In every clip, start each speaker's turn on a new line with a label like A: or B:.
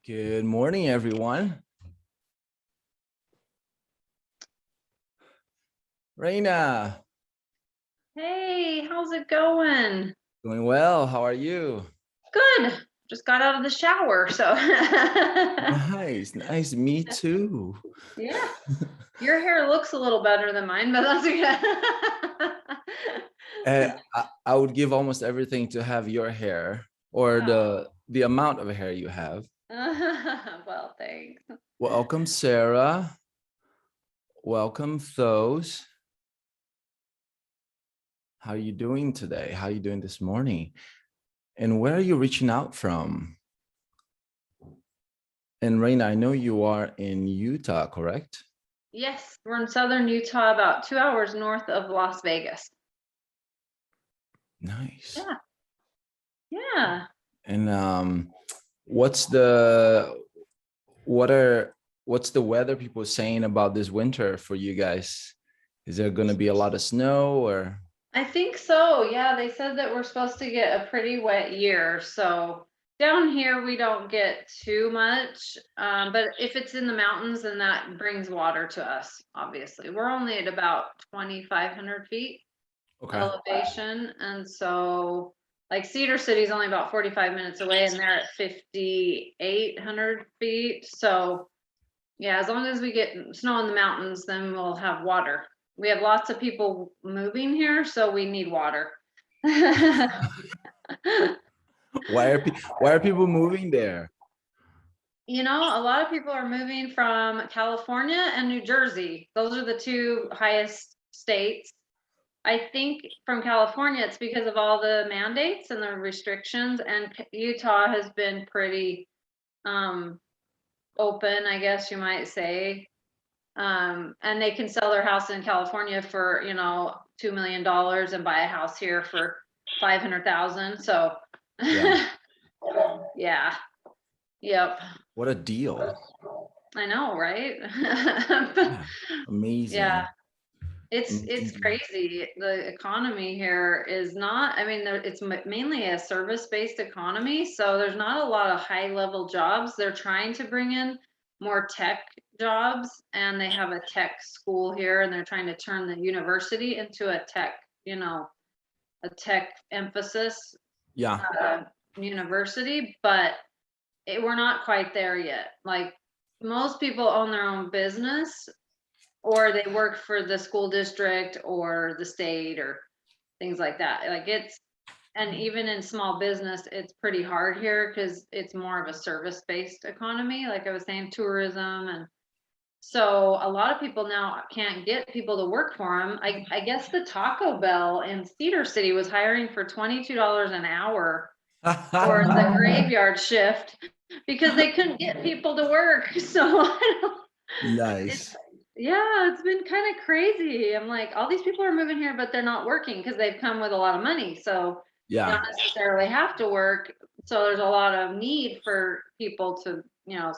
A: Good morning, everyone. Raina,
B: Hey, how's it going?
A: doing well. How are you?
B: Good. Just got out of the shower, so
A: Nice. Me too.
B: yeah. Your hair looks a little better than mine, but that's okay.
A: I would give almost everything to have your hair or
B: Oh.
A: the amount of hair you have.
B: Well, thanks.
A: Welcome, Sarah. Welcome, Thos. How are you doing today? How are you doing this morning? And where are you reaching out from? And Raina, I know you are in Utah, correct?
B: Yes, we're in southern Utah, about 2 hours north of Las Vegas.
A: Nice.
B: Yeah, yeah.
A: And what's the what are what's the weather people saying about this winter for you guys? Is there going to be a lot of snow or?
B: I think so. Yeah, they said that we're supposed to get a pretty wet year. So down here we don't get too much. But if it's in the mountains, then that brings water to us, obviously. We're only at about 2,500 feet
A: Okay.
B: elevation. And so like Cedar City is only about 45 minutes away and they're at 5,800 feet. So yeah, as long as we get snow in the mountains, then we'll have water. We have lots of people moving here, so we need water.
A: Why are people moving there?
B: You know, a lot of people are moving from California and New Jersey. Those are the two highest states. I think from California, it's because of all the mandates and the restrictions, and Utah has been pretty open, I guess you might say. And they can sell their house in California for, $2 million and buy a house here for 500,000. So
A: Yeah.
B: yeah, yep.
A: What a deal.
B: I know, right?
A: Yeah.
B: Yeah,
A: Amazing.
B: it's
A: Amazing.
B: crazy. The economy here is not, I mean, it's mainly a service-based economy, so there's not a lot of high-level jobs. They're trying to bring in more tech jobs, and they have a tech school here, and they're trying to turn the university into a tech, a tech emphasis
A: Yeah.
B: uh, university, but we're not quite there yet. Like most people own their own business or they work for the school district or the state or things like that. Like and even in small business, it's pretty hard here because it's more of a service-based economy. Like I was saying, tourism. And so a lot of people now can't get people to work for them. I guess the Taco Bell in Cedar City was hiring for $22 an hour for the graveyard shift because they couldn't get people to work. So it's
A: Nice.
B: yeah, it's been kind of crazy. I'm like, all these people are moving here, but they're not working because they've come with a lot of money. So they
A: Yeah.
B: don't necessarily have to work. So there's a lot of need for people to,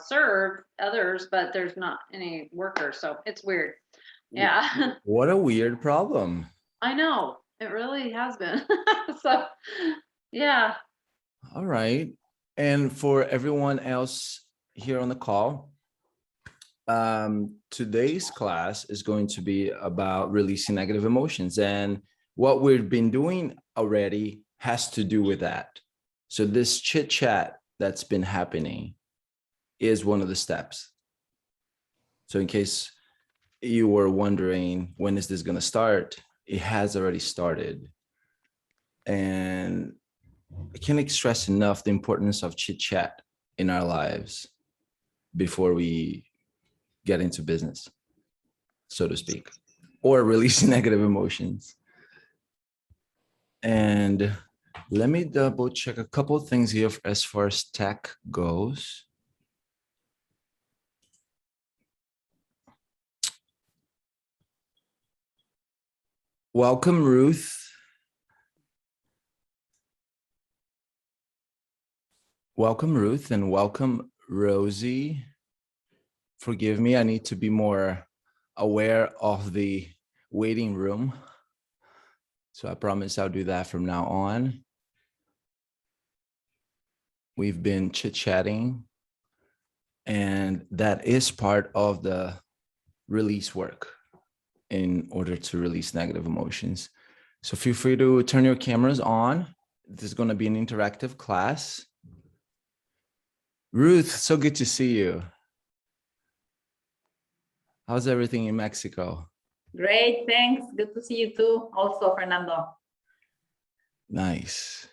B: serve others, but there's not any workers. So it's weird. Yeah,
A: What a weird problem.
B: I know. It really has been. So yeah.
A: All right. And for everyone else here on the call, today's class is going to be about releasing negative emotions. And what we've been doing already has to do with that. So this chit chat that's been happening is one of the steps. So in case you were wondering, when is this going to start? It has already started. And I can't stress enough the importance of chit chat in our lives before we get into business, so to speak, or releasing negative emotions. And let me double check a couple of things here as far as tech goes. Welcome, Ruth. Welcome, Ruth, and welcome, Rosie. Forgive me, I need to be more aware of the waiting room. So I promise I'll do that from now on. We've been chit-chatting And that is part of the release work in order to release negative emotions. So feel free to turn your cameras on. This is going to be an interactive class. Ruth, so good to see you. How's everything in Mexico?
C: Great, thanks. Good to see you too. Also, Fernando.
A: Nice.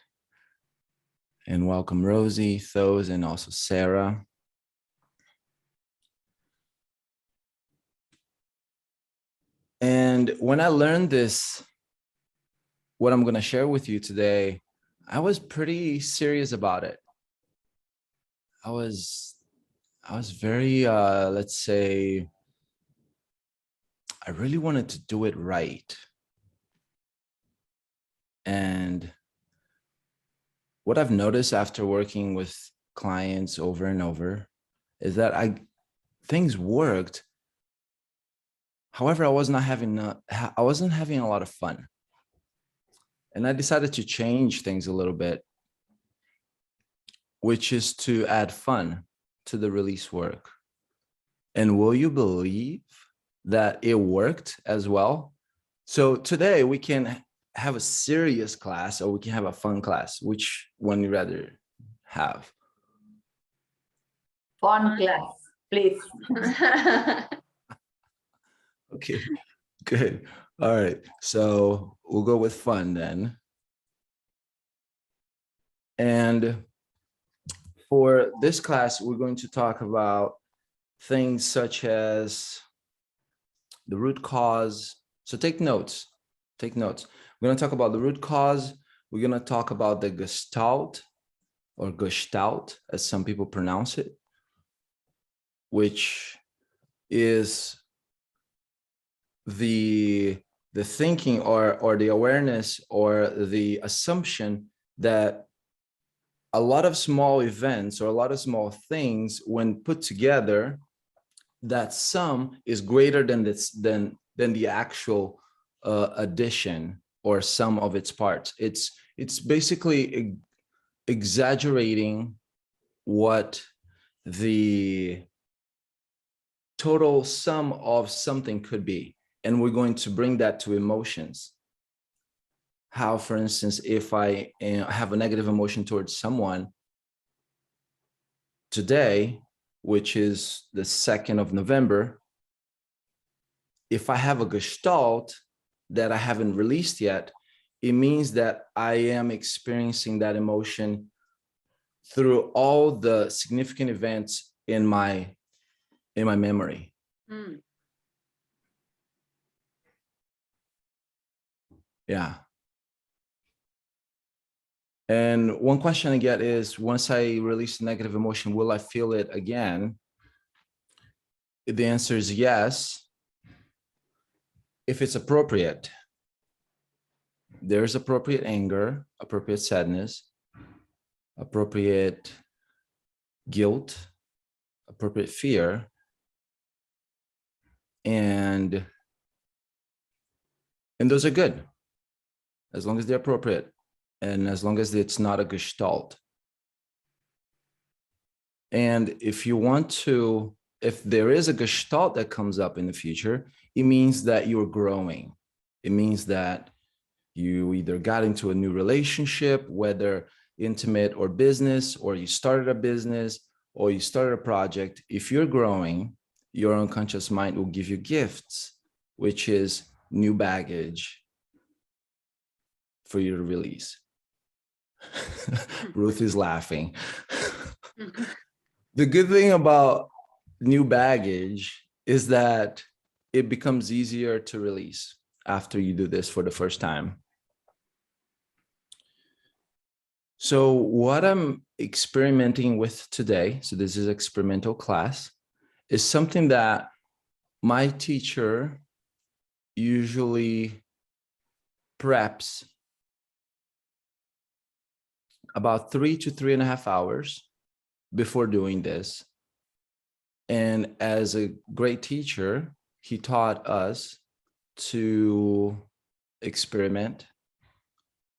A: And welcome Rosie, Thos, and also Sarah. And when I learned this, what I'm going to share with you today, I was pretty serious about it. I was very, let's say, I really wanted to do it right. And what I've noticed after working with clients over and over is that things worked. However, I wasn't having a lot of fun. And I decided to change things a little bit, which is to add fun to the release work. And will you believe that it worked as well? So today we can have a serious class or we can have a fun class. Which one you rather have?
C: Fun class, please.
A: Okay, good. All right, so we'll go with fun then. And for this class, we're going to talk about things such as the root cause. So take notes, take notes. We're going to talk about the root cause. We're going to talk about the gestalt or gestalt, as some people pronounce it, which is the thinking or the awareness or the assumption that a lot of small events or a lot of small things, when put together, that sum is greater than the actual addition or sum of its parts. It's basically exaggerating what the total sum of something could be. And we're going to bring that to emotions. How, for instance, if I have a negative emotion towards someone today, which is the 2nd of November, if I have a gestalt that I haven't released yet, it means that I am experiencing that emotion through all the significant events in my memory.
B: Mm.
A: Yeah. And one question I get is, once I release a negative emotion, will I feel it again? The answer is yes, if it's appropriate. There's appropriate anger, appropriate sadness, appropriate guilt, appropriate fear, and those are good, as long as they're appropriate and as long as it's not a gestalt. And if you want to, if there is a gestalt that comes up in the future, it means that you're growing. It means that you either got into a new relationship, whether intimate or business, or you started a business, or you started a project. If you're growing, your unconscious mind will give you gifts, which is new baggage for you to release. Ruth is laughing. The good thing about new baggage is that it becomes easier to release after you do this for the first time. So what I'm experimenting with today, so this is experimental class, is something that my teacher usually preps about 3 to 3.5 hours before doing this. And as a great teacher, he taught us to experiment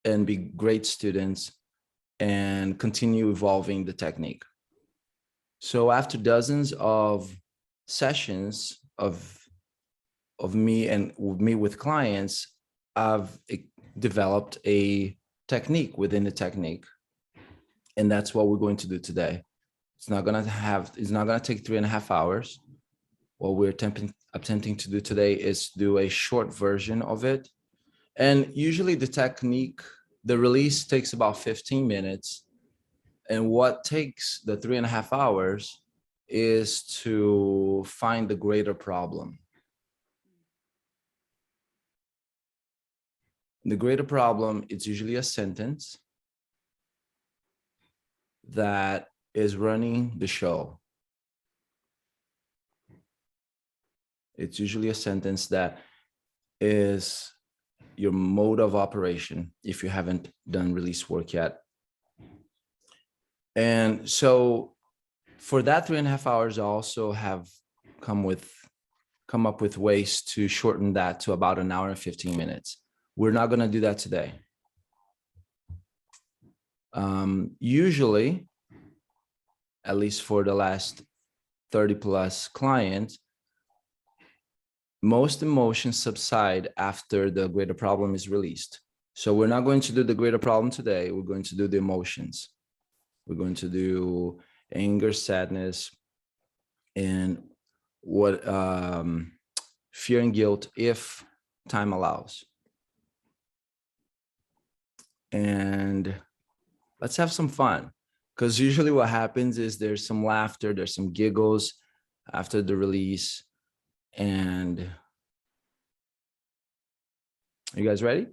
A: and be great students and continue evolving the technique. So after dozens of sessions of me with clients, I've developed a technique within the technique. And that's what we're going to do today. It's not gonna take 3.5 hours. What we're attempting to do today is do a short version of it. And usually the release takes about 15 minutes. And what takes the 3.5 hours is to find the greater problem. The greater problem, it's usually a sentence that is running the show. It's usually a sentence that is your mode of operation if you haven't done release work yet. And so for that 3.5 hours, I also have come up with ways to shorten that to about 1 hour and 15 minutes. We're not going to do that today. Usually, at least for the last 30 plus clients, most emotions subside after the greater problem is released. So we're not going to do the greater problem today. We're going to do the emotions. We're going to do anger, sadness, and what fear and guilt if time allows. And let's have some fun, because usually what happens is there's some laughter, there's some giggles after the release. And are you guys ready?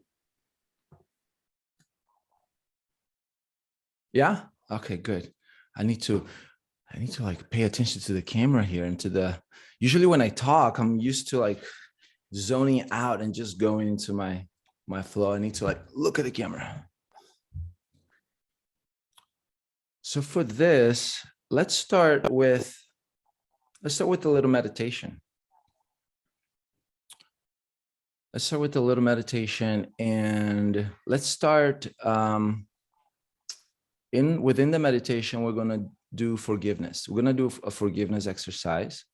A: Yeah? Okay, good. I need to like pay attention to the camera here and usually when I talk, I'm used to like zoning out and just going into my flow. I need to like look at the camera. So for this, let's start with a little meditation. Let's start with a little meditation, and let's start within the meditation, we're going to do forgiveness. We're going to do a forgiveness exercise.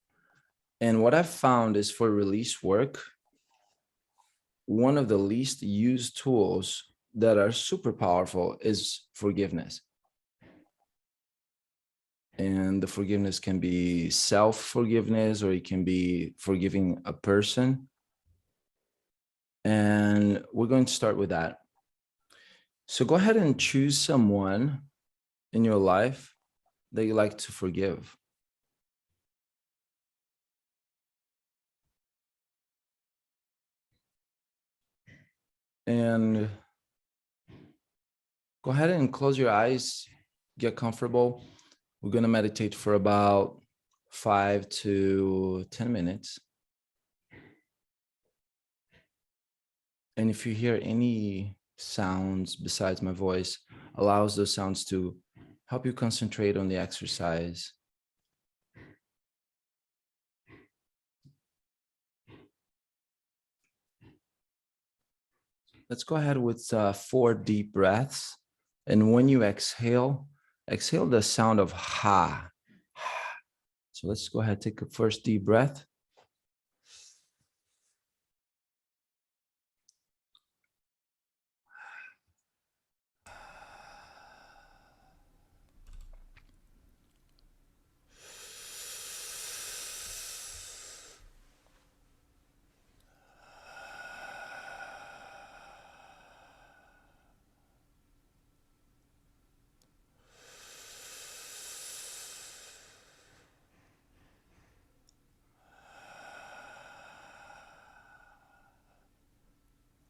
A: And what I've found is for release work, one of the least used tools that are super powerful is forgiveness. And the forgiveness can be self-forgiveness, or it can be forgiving a person. And we're going to start with that. So go ahead and choose someone in your life that you like to forgive. And go ahead and close your eyes, get comfortable. We're going to meditate for about 5 to 10 minutes. And if you hear any sounds besides my voice, allows those sounds to help you concentrate on the exercise. Let's go ahead with 4 deep breaths. And when you exhale the sound of ha. So let's go ahead, take a first deep breath.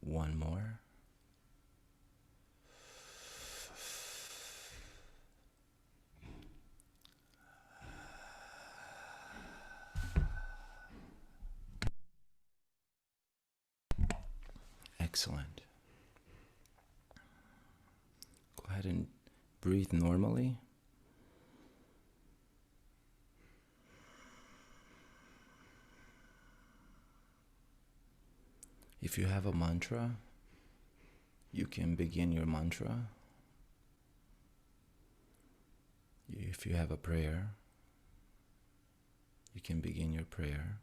A: One more. Excellent. Go ahead and breathe normally. If you have a mantra, you can begin your mantra. If you have a prayer, you can begin your prayer.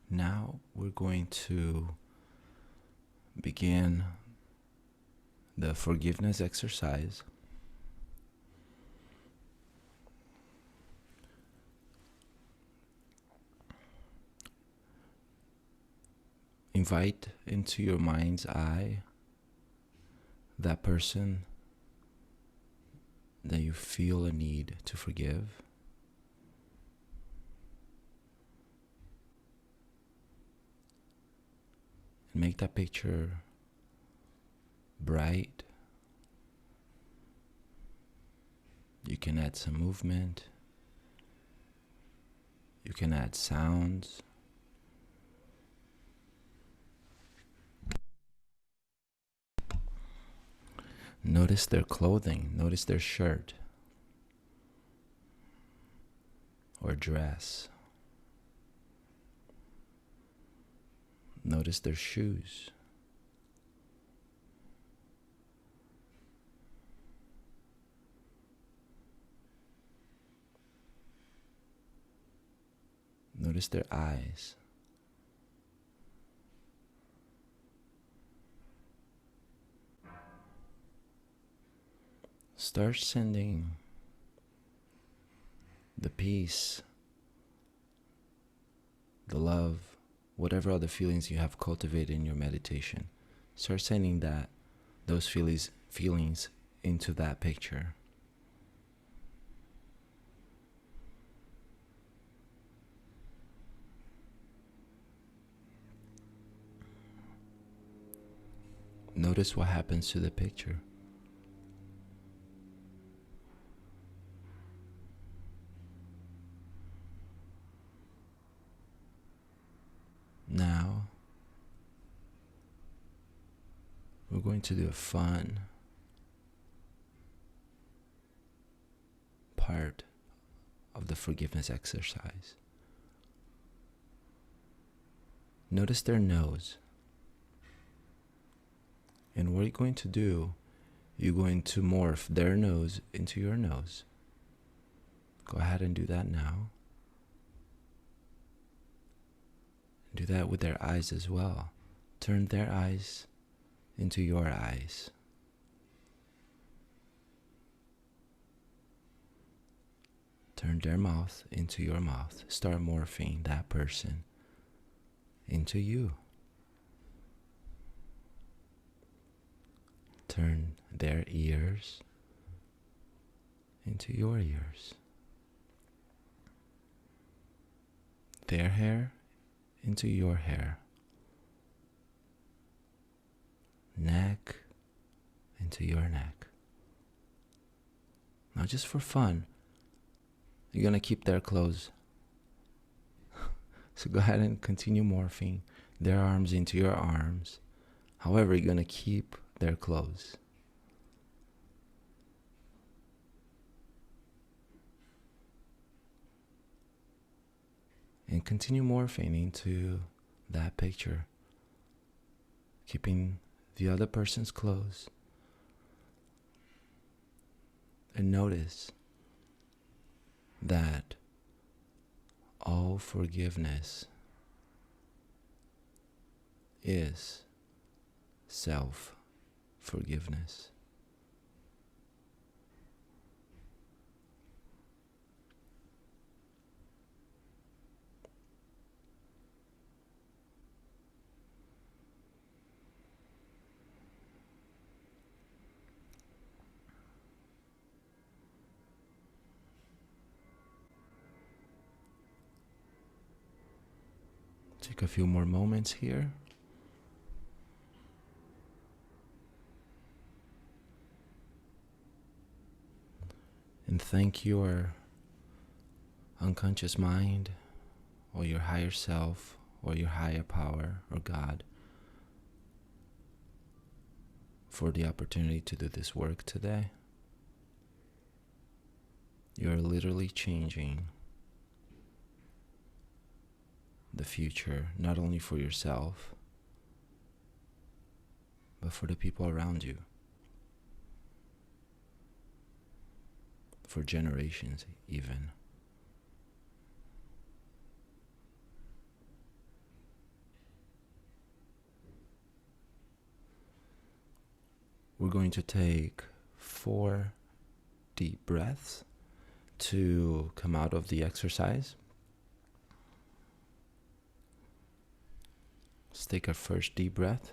A: Now we're going to begin the forgiveness exercise. Invite into your mind's eye that person that you feel a need to forgive. And make that picture bright. You can add some movement. You can add sounds. Notice their clothing. Notice their shirt or dress. Notice their shoes. Notice their eyes. Start sending the peace, the love, whatever other feelings you have cultivated in your meditation. Start sending those feelings into that picture. Notice what happens to the picture. Now, we're going to do a fun part of the forgiveness exercise. Notice their nose. And what you're going to do, you're going to morph their nose into your nose. Go ahead and do that now. Do that with their eyes as well. Turn their eyes into your eyes. Turn their mouth into your mouth. Start morphing that person into you. Turn their ears into your ears. Their hair into your hair. Neck into your neck. Now, just for fun, you're going to keep their clothes. So go ahead and continue morphing their arms into your arms. However, you're going to keep their clothes. And continue morphing into that picture, keeping the other person's clothes. And notice that all forgiveness is self-forgiveness. Take a few more moments here. And thank your unconscious mind or your higher self or your higher power or God for the opportunity to do this work today. You're literally changing the future, not only for yourself, but for the people around you, for generations even. We're going to take 4 deep breaths to come out of the exercise. Let's take our first deep breath.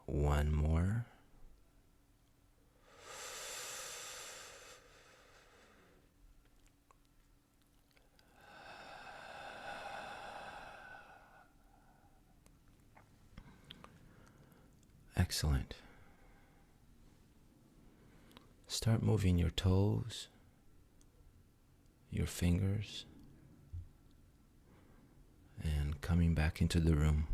A: One more. Excellent. Start moving your toes, your fingers, and coming back into the room.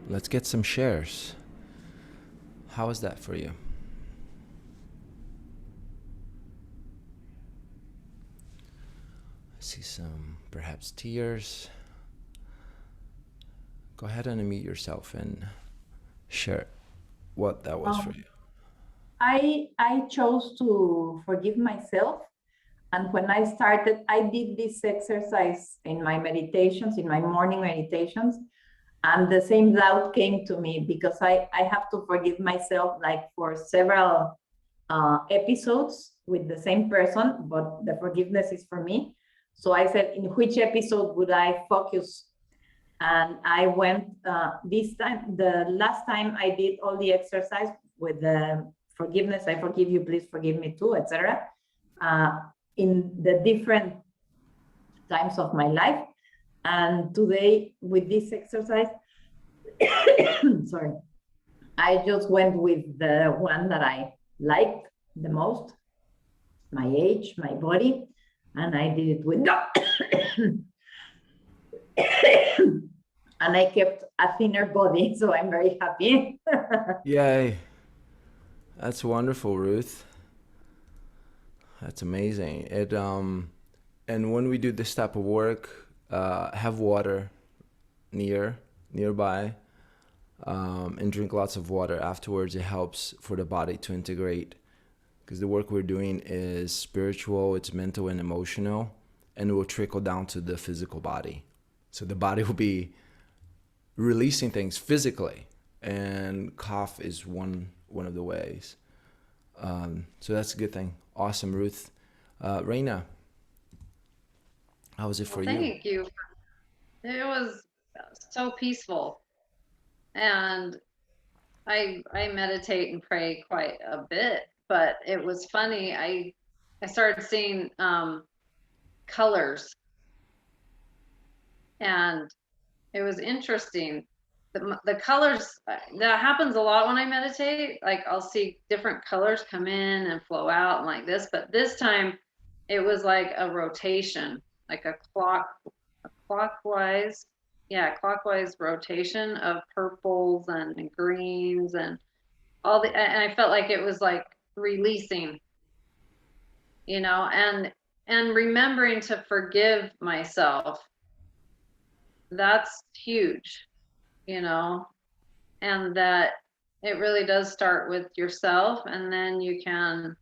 A: let's get some shares. How is that for you? I see some perhaps tears. Go ahead and unmute yourself and share what that was for you.
C: I chose to forgive myself. And when I started, I did this exercise in my meditations, in my morning meditations. And the same doubt came to me because I have to forgive myself like for several episodes with the same person, but the forgiveness is for me. So I said, in which episode would I focus? And I went this time, the last time I did all the exercise with the forgiveness, I forgive you, please forgive me too, etc. In the different times of my life. And today with this exercise, sorry, I just went with the one that I liked the most, my age, my body, and I did it with and I kept a thinner body, so I'm very happy.
A: Yay. That's wonderful, Ruth. That's amazing. And when we do this type of work, have water nearby, and drink lots of water afterwards. It helps for the body to integrate, because the work we're doing is spiritual, it's mental and emotional, and it will trickle down to the physical body. So the body will be releasing things physically, and cough is one of the ways. So that's a good thing. Awesome, Ruth. Raina, how was it for you?
B: Thank you. It was so peaceful. And I meditate and pray quite a bit, but it was funny. I started seeing colors, and it was interesting. The colors, that happens a lot when I meditate. Like I'll see different colors come in and flow out and like this, but this time it was like a rotation, like a clockwise rotation of purples and greens and and I felt like it was like releasing, and remembering to forgive myself. That's huge, and that it really does start with yourself, and then you can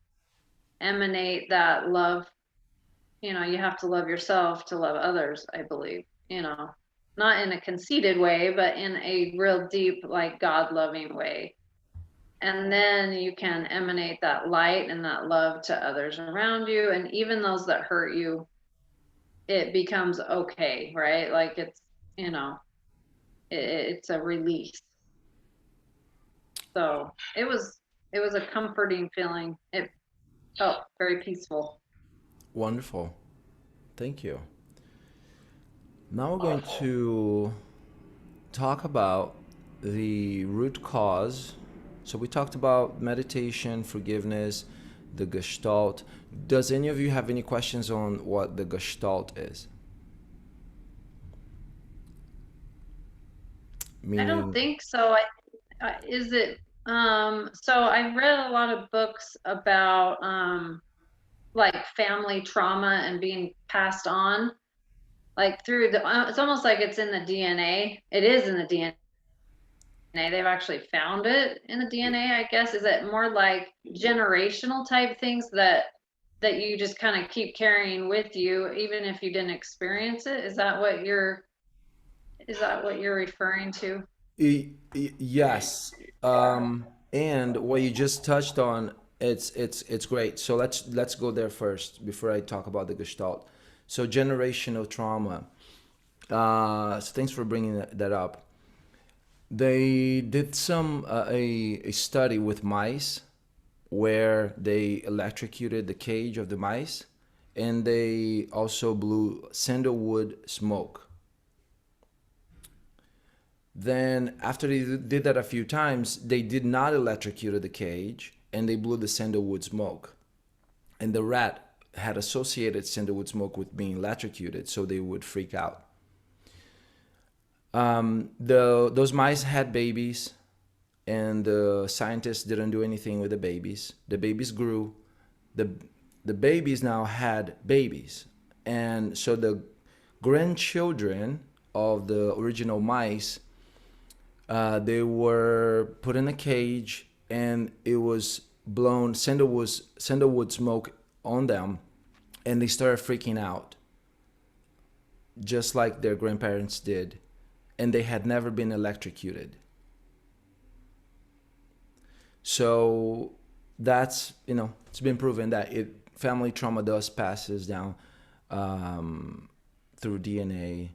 B: emanate that love. You have to love yourself to love others, I believe, not in a conceited way, but in a real deep, like God loving way. And then you can emanate that light and that love to others around you. And even those that hurt you, it becomes okay, right? Like it's a release. So it was a comforting feeling. It felt very peaceful.
A: Wonderful. Thank you. Now we're going to talk about the root cause. So we talked about meditation, forgiveness, the Gestalt. Does any of you have any questions on what the Gestalt is?
B: I don't think so. Is it? So I read a lot of books about like family trauma and being passed on, like through it's almost like it's in the DNA. It is in the DNA. They've actually found it in the DNA, I guess. Is it more like generational type things that you just kind of keep carrying with you, even if you didn't experience it? Is that what you're referring to?
A: Yes. And what you just touched on, it's great. So let's go there first before I talk about the Gestalt. So generational trauma. So thanks for bringing that up. They did a study with mice where they electrocuted the cage of the mice, and they also blew sandalwood smoke. Then after they did that a few times, they did not electrocute the cage, and they blew the sandalwood smoke. And the rat had associated sandalwood smoke with being electrocuted, so they would freak out. Those mice had babies, and the scientists didn't do anything with the babies. The babies grew. The the babies now had babies, and so the grandchildren of the original mice, they were put in a cage, and it was blown sandalwood smoke on them, and they started freaking out, just like their grandparents did, and they had never been electrocuted. So that's, it's been proven that family trauma does passes down through DNA.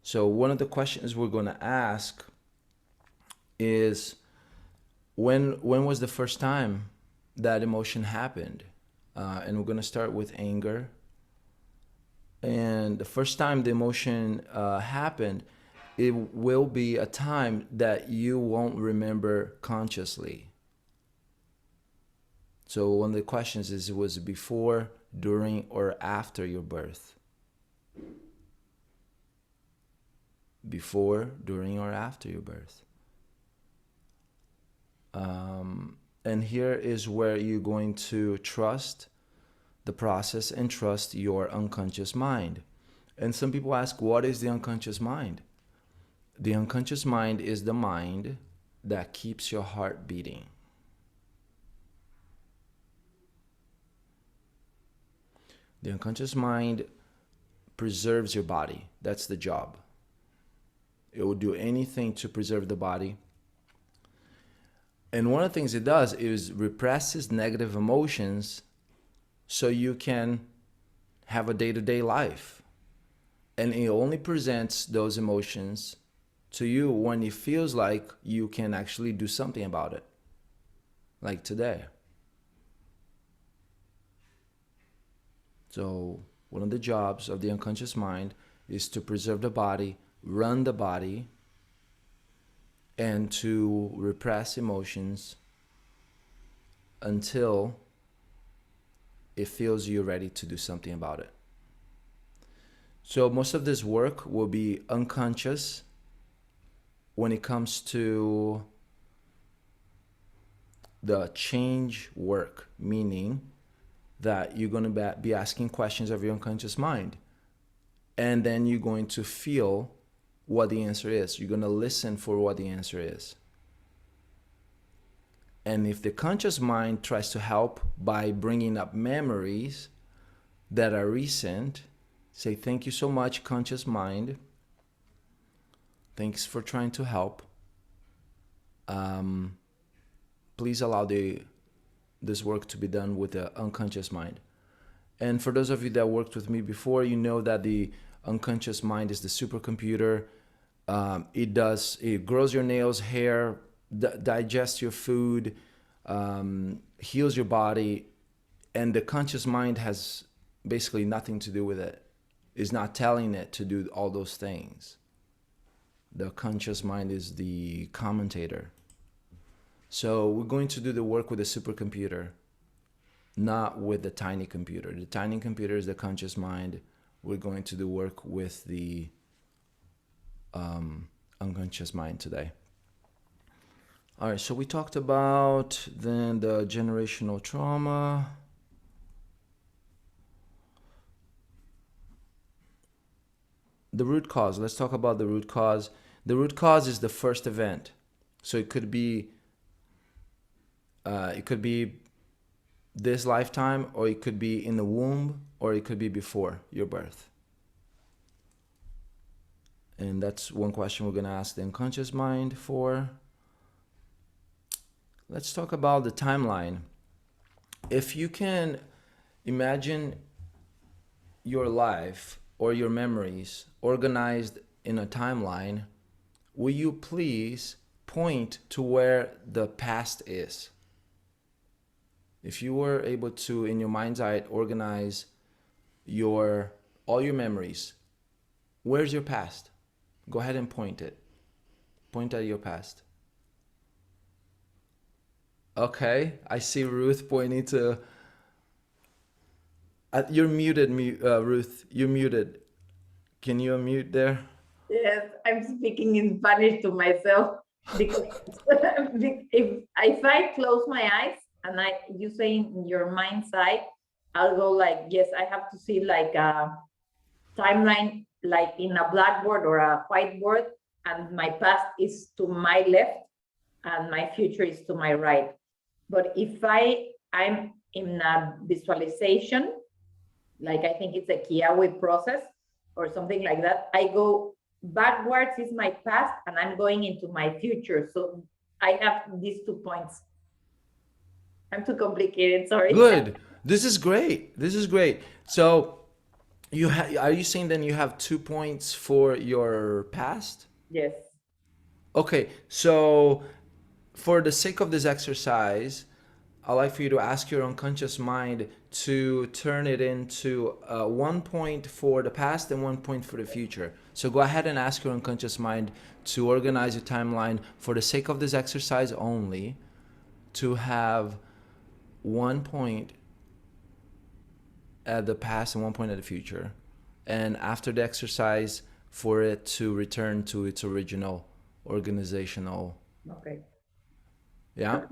A: So one of the questions we're going to ask is, when was the first time that emotion happened? And we're going to start with anger. And the first time the emotion happened, it will be a time that you won't remember consciously. So one of the questions is, was it before, during, or after your birth? Before, during, or after your birth? And here is where you're going to trust the process and trust your unconscious mind. And some people ask, what is the unconscious mind? The unconscious mind is the mind that keeps your heart beating. The unconscious mind preserves your body. That's the job. It will do anything to preserve the body. And one of the things it does is represses negative emotions so you can have a day-to-day life. And it only presents those emotions to you when it feels like you can actually do something about it. Like today. So one of the jobs of the unconscious mind is to preserve the body, run the body, and to repress emotions until it feels you're ready to do something about it. So most of this work will be unconscious when it comes to the change work, meaning that you're going to be asking questions of your unconscious mind, and then you're going to feel what the answer is. You're going to listen for what the answer is. And if the conscious mind tries to help by bringing up memories that are recent, say, thank you so much, conscious mind. Thanks for trying to help. Please allow this work to be done with the unconscious mind. And for those of you that worked with me before, you know that the unconscious mind is the supercomputer. It grows your nails, hair, digests your food, heals your body, and the conscious mind has basically nothing to do with it. It's not telling it to do all those things. The conscious mind is the commentator. So we're going to do the work with the supercomputer, not with the tiny computer. The tiny computer is the conscious mind. We're going to do work with the unconscious mind today. All right, so we talked about then the generational trauma. The root cause. Let's talk about the root cause. The root cause is the first event. So it could be this lifetime, or it could be in the womb, or it could be before your birth. And that's one question we're going to ask the unconscious mind for. Let's talk about the timeline. If you can imagine your life or your memories organized in a timeline, will you please point to where the past is? If you were able to, in your mind's eye, organize all your memories, where's your past? Go ahead and point it. Point at your past. Okay, I see Ruth pointing to... you're muted, Ruth. You're muted. Can you unmute there?
C: Yes, I'm speaking in Spanish to myself because if I close my eyes and you say in your mind side, I'll go like, yes, I have to see like a timeline, like in a blackboard or a whiteboard, and my past is to my left and my future is to my right. But if I'm in a visualization, like I think it's a Kiawe process or something like that, I go backwards is my past and I'm going into my future. So I have these 2 points. I'm too complicated, sorry.
A: Good. This is great. This is great. So are you saying then you have 2 points for your past?
C: Yes.
A: Okay, so for the sake of this exercise, I'd like for you to ask your unconscious mind to turn it into 1 point for the past and 1 point for the future. So go ahead and ask your unconscious mind to organize your timeline for the sake of this exercise only, to have 1 point at the past and 1 point at the future. And after the exercise, for it to return to its original organizational.
C: Okay.
A: Yeah?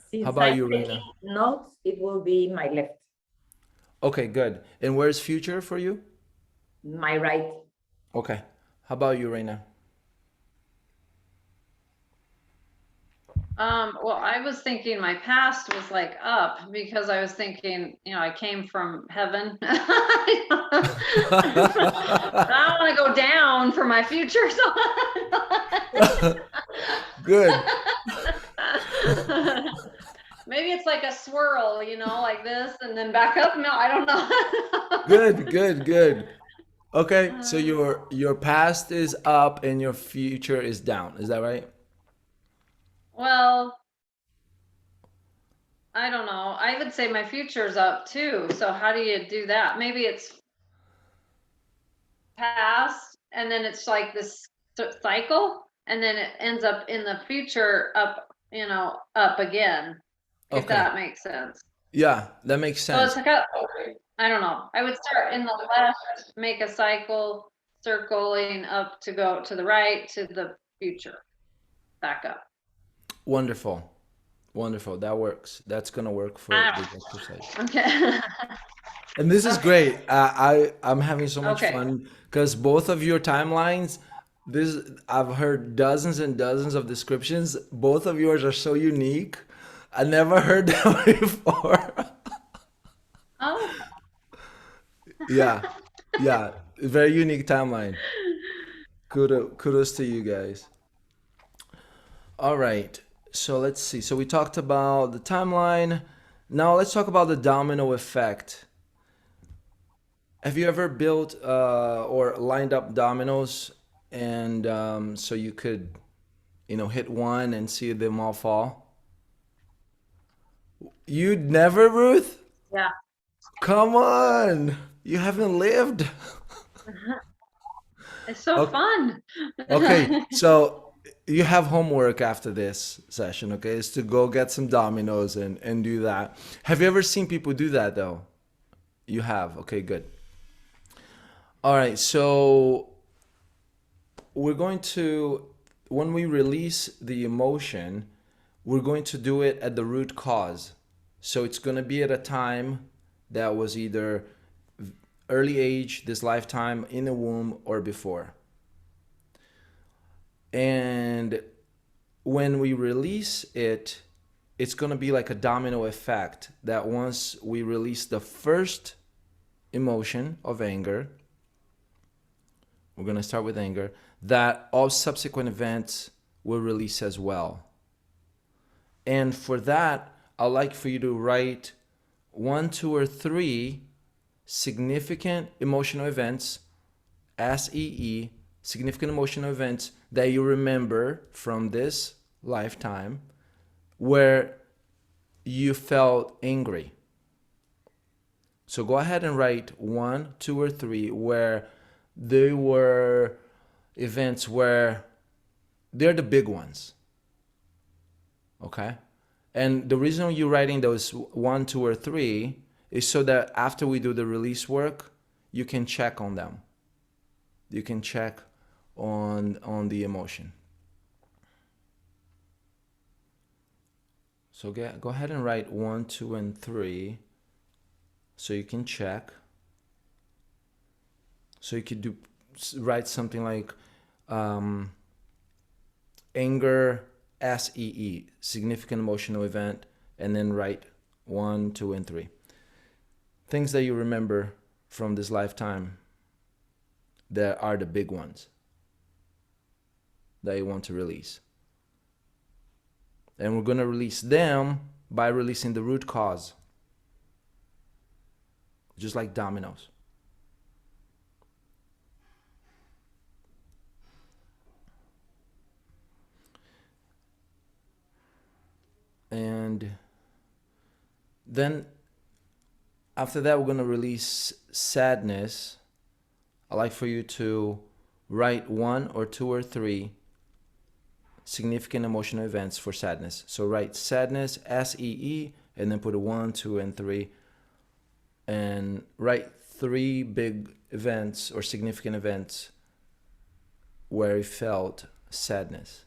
C: Since
A: How about
C: I'm
A: you,
C: taking
A: Raina?
C: notes, it will be my left,
A: Okay, good. And where's future for you?
C: my right.
A: Okay. How about you, Raina?
B: Well, I was thinking my past was like up because I was thinking, I came from heaven. I don't want to go down for my future.
A: Good.
B: Maybe it's like a swirl, like this and then back up. No, I don't know.
A: Good, good, good. Okay, so your past is up and your future is down. Is that right?
B: Well, I don't know. I would say my future's up too. So how do you do that? Maybe it's past and then it's like this cycle and then it ends up in the future up, up again, if
A: Okay.
B: that makes sense.
A: Yeah, that makes
B: So it's
A: sense.
B: like I don't know. I would start in the left, make a cycle, circling up to go to the right, to the future, back up.
A: Wonderful. Wonderful. That works. That's gonna work for
B: Ah.
A: this exercise.
B: Okay.
A: And this is great. I'm having so much
B: Okay.
A: fun because both of your timelines, this I've heard dozens and dozens of descriptions. Both of yours are so unique. I never heard that before.
B: Oh,
A: Yeah, yeah, very unique timeline. Kudos to you guys. All right, so let's see. So we talked about the timeline. Now let's talk about the domino effect. Have you ever built or lined up dominoes and so you could, hit one and see them all fall? You'd never, Ruth?
B: yeah.
A: Come on, you haven't lived.
B: It's so
A: Okay.
B: fun.
A: Okay, so you have homework after this session, okay? Is to go get some dominoes and do that. Have you ever seen people do that though? You have. Okay, good. All right, so we're going to, when we release the emotion, we're going to do it at the root cause. So it's going to be at a time that was either early age, this lifetime, in the womb, or before. And when we release it, it's going to be like a domino effect that once we release the first emotion of anger, we're going to start with anger, that all subsequent events will release as well. And for that, I'd like for you to write 1, 2, or 3 significant emotional events, SEE, significant emotional events that you remember from this lifetime where you felt angry. So go ahead and write 1, 2, or 3 where they were events where they're the big ones. Okay? And the reason you're writing those 1, 2, or 3 is so that after we do the release work, you can check on them. You can check on the emotion. So go ahead and write 1, 2, and 3 so you can check. So you could write something like anger, SEE, significant emotional event, and then write 1, 2, and 3. Things that you remember from this lifetime that are the big ones that you want to release. And we're going to release them by releasing the root cause, just like dominoes. And then after that, we're going to release sadness. I'd like for you to write 1 or 2 or 3 significant emotional events for sadness. So write sadness, SEE, and then put a 1, 2, and 3. And write 3 big events or significant events where you felt sadness.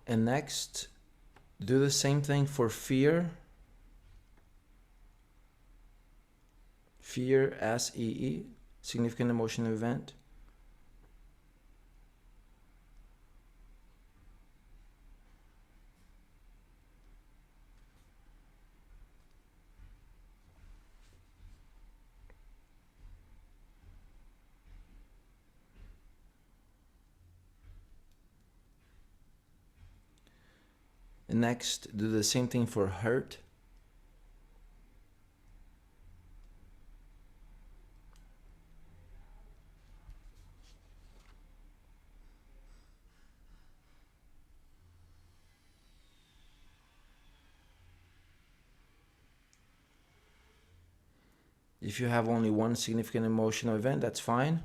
A: And next, do the same thing for fear. Fear, SEE, significant emotional event. And next, do the same thing for hurt. If you have only one significant emotional event, that's fine.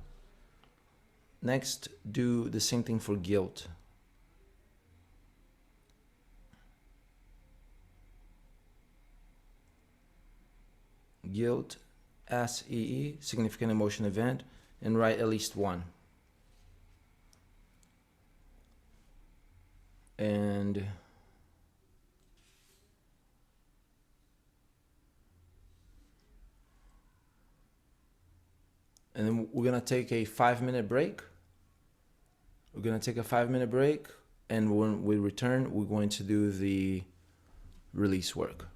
A: Next, do the same thing for guilt. Guilt, SEE, significant emotion event, and write at least 1. And then we're gonna take a 5-minute break. We're gonna take a 5-minute break, and when we return, we're going to do the release work.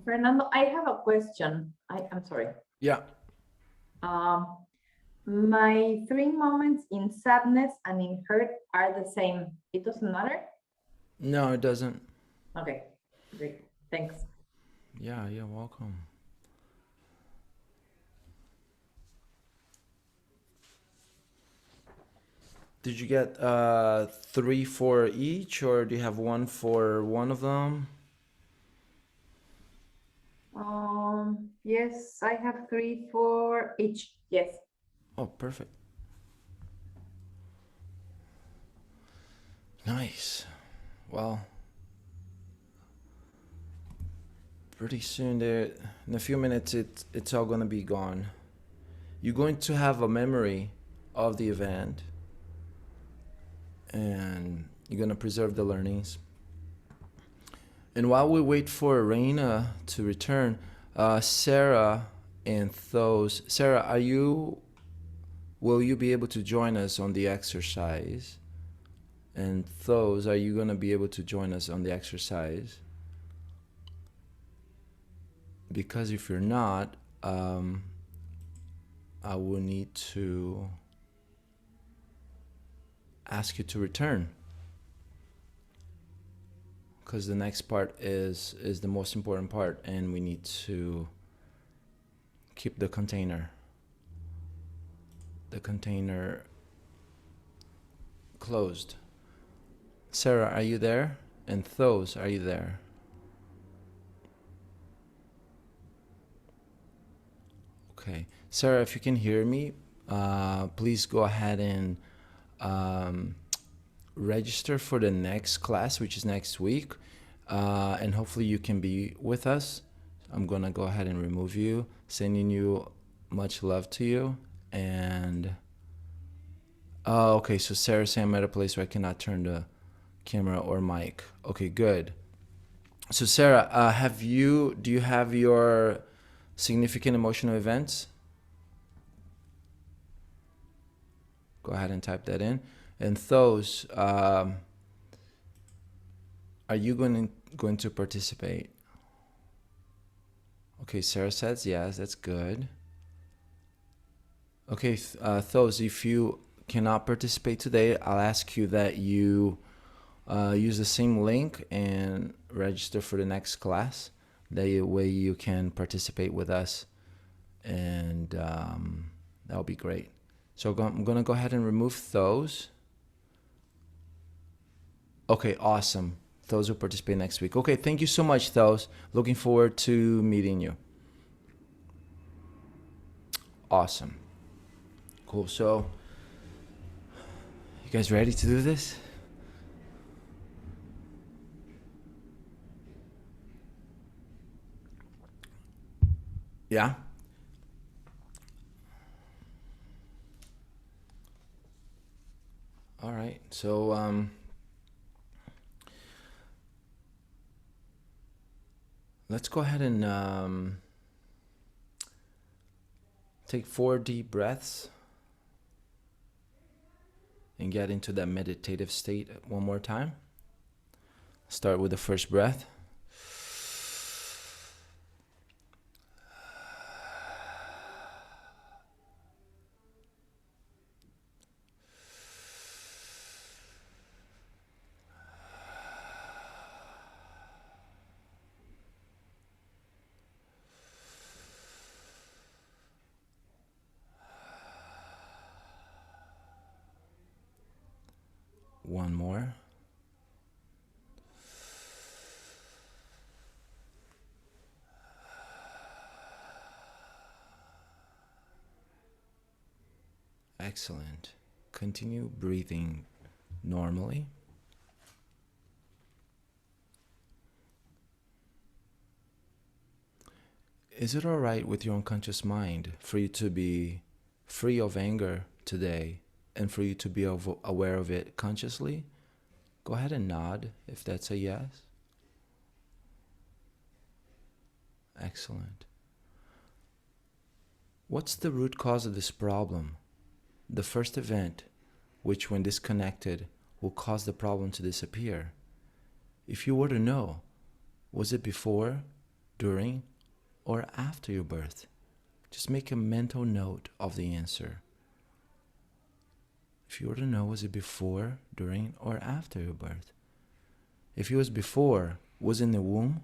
C: Fernando, I have a question. I'm sorry.
A: Yeah.
C: My 3 moments in sadness and in hurt are the same. It doesn't matter?
A: No, it doesn't.
C: Okay, great. Thanks.
A: Yeah, you're welcome. Did you get 3 for each, or do you have one for one of them?
C: Yes, I have 3 for each. Yes.
A: Oh, perfect. Nice. Well, pretty soon there, in a few minutes, it's all gonna be gone. You're going to have a memory of the event, and you're gonna preserve the learnings. And while we wait for Raina to return, Sarah and Thos, Sarah, will you be able to join us on the exercise? And Thos, are you gonna be able to join us on the exercise? Because if you're not, I will need to ask you to return, because the next part is the most important part, and we need to keep the container closed. Sarah, are you there? And Thos, are you there? Okay. Sarah, if you can hear me, please go ahead and register for the next class, which is next week. And hopefully you can be with us. I'm going to go ahead and remove you, sending you much love to you. And okay, so Sarah saying I'm at a place where I cannot turn the camera or mic. Okay, good. So Sarah, do you have your significant emotional events? Go ahead and type that in. And Thos, are you going to participate? Okay, Sarah says yes, that's good. Okay, Thos, if you cannot participate today, I'll ask you that you use the same link and register for the next class. That way you can participate with us, and that'll be great. So I'm gonna go ahead and remove those. Okay, awesome. Those will participate next week. Okay, thank you so much, Thos. Looking forward to meeting you. Awesome. Cool. So, you guys ready to do this? Yeah? All right. So, let's go ahead and take 4 deep breaths and get into that meditative state one more time. Start with the first breath. One more. Excellent. Continue breathing normally. Is it all right with your unconscious mind for you to be free of anger today and for you to be aware of it consciously? Go ahead and nod if that's a yes. Excellent. What's the root cause of this problem? The first event, which when disconnected, will cause the problem to disappear. If you were to know, was it before during or after your birth? Just make a mental note of the answer. If you were to know, was it before, during, or after your birth? If it was before, was it in the womb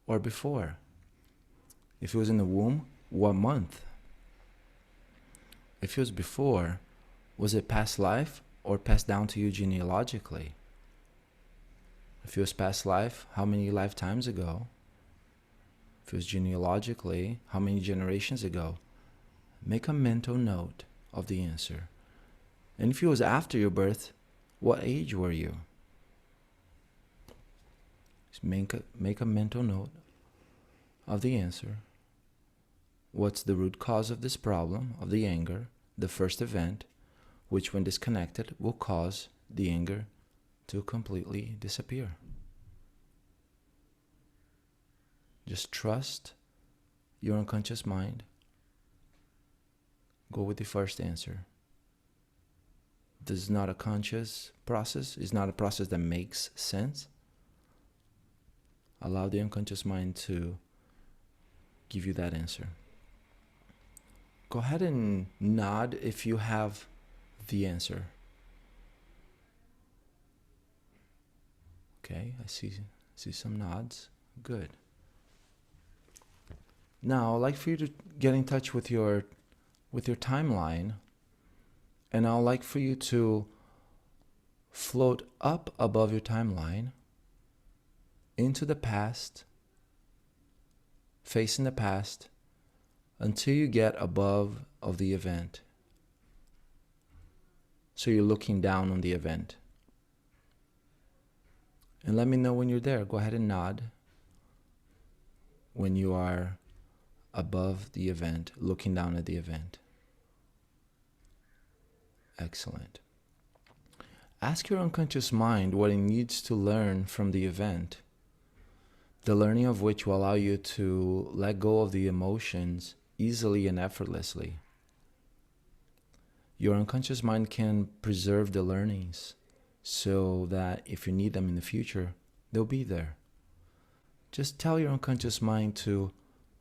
A: or before? If it was in the womb, what month? If it was before, was it past life or passed down to you genealogically? If it was past life, how many lifetimes ago? If it was genealogically, how many generations ago? Make a mental note of the answer. And if it was after your birth, what age were you? Just make a mental note of the answer. What's the root cause of this problem, of the anger, the first event, which when disconnected will cause the anger to completely disappear. Just trust your unconscious mind. Go with the first answer. This is not a conscious process. It's not a process that makes sense. Allow the unconscious mind to give you that answer. Go ahead and nod if you have the answer. Okay, I see some nods. Good. Now, I'd like for you to get in touch with your timeline, and I'd like for you to float up above your timeline into the past, facing the past, until you get above of the event. So you're looking down on the event. And let me know when you're there. Go ahead and nod when you are above the event, looking down at the event. Excellent. Ask your unconscious mind what it needs to learn from the event, the learning of which will allow you to let go of the emotions easily and effortlessly. Your unconscious mind can preserve the learnings so that if you need them in the future, they'll be there. Just tell your unconscious mind to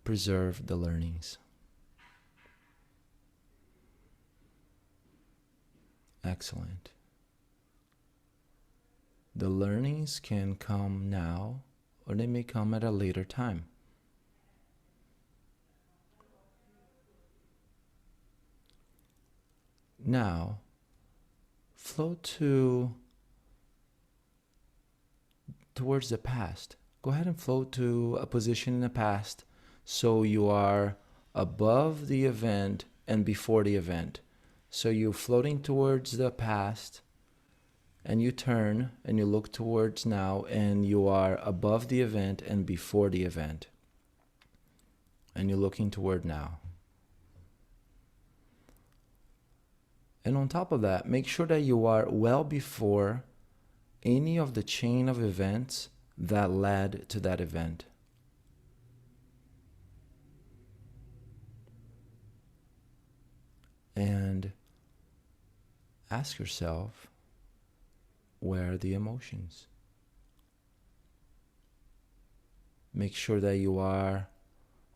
A: preserve the learnings. Excellent. The learnings can come now, or they may come at a later time. Now, float towards the past. Go ahead and float to a position in the past so you are above the event and before the event. So you're floating towards the past, and you turn and you look towards now, and you are above the event and before the event. And you're looking toward now. And on top of that, make sure that you are well before any of the chain of events that led to that event. And ask yourself, where are the emotions? Make sure that you are